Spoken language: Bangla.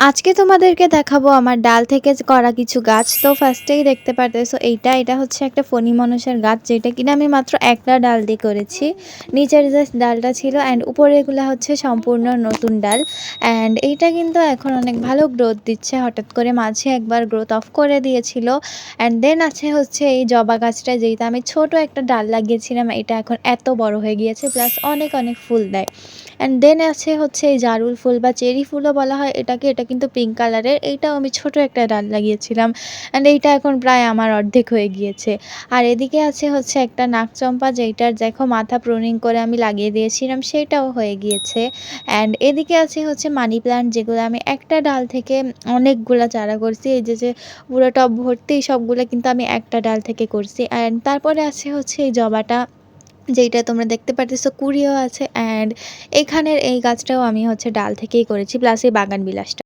আজকে তোমাদেরকে দেখাবো আমার ডাল থেকে করা কিছু গাছ। তো ফার্স্টেই দেখতে পারতেছো এটা হচ্ছে একটা ফণী মনসার গাছ, যেটা কিনা আমি মাত্র একটা ডাল দিয়ে করেছি। নিচের যে ডালটা ছিল অ্যান্ড উপরে এগুলা হচ্ছে সম্পূর্ণ নতুন ডাল। অ্যান্ড এইটা কিন্তু এখন অনেক ভালো গ্রোথ দিচ্ছে। হঠাৎ করে মাঝে একবার গ্রোথ অফ করে দিয়েছিল। অ্যান্ড দেন আছে হচ্ছে এই জবা গাছটা, যেটা আমি ছোট একটা ডাল লাগিয়েছিলাম, এটা এখন এত বড় হয়ে গিয়েছে, প্লাস অনেক অনেক ফুল দেয়। অ্যান্ড দেন আছে হচ্ছে এই জারুল ফুল বা চেরি ফুলও বলা হয় এটাকে, এটা কিন্তু পিঙ্ক কালারের। এইটাও আমি ছোট একটা ডাল লাগিয়েছিলাম, অ্যান্ড এইটা এখন প্রায় আমার অর্ধেক হয়ে গিয়েছে। আর এদিকে আছে হচ্ছে একটা নাকচম্পা, যেইটার দেখো মাথা প্রুনিং করে আমি লাগিয়ে দিয়েছিলাম, সেটাও হয়ে গিয়েছে। অ্যান্ড এদিকে আছে হচ্ছে মানি প্লান্ট, যেগুলো আমি একটা ডাল থেকে অনেকগুলা চারা করছি। এই যে পুরো টব ভর্তি সবগুলো কিন্তু আমি একটা ডাল থেকে করছি। অ্যান্ড তারপরে আছে হচ্ছে এই জবাটা, যেইটা তোমরা দেখতে পারতেছো কুড়িও আছে। অ্যান্ড এখানের এই গাছটাও আমি হচ্ছে ডাল থেকেই করেছি, প্লাস এই বাগান বিলাসটা।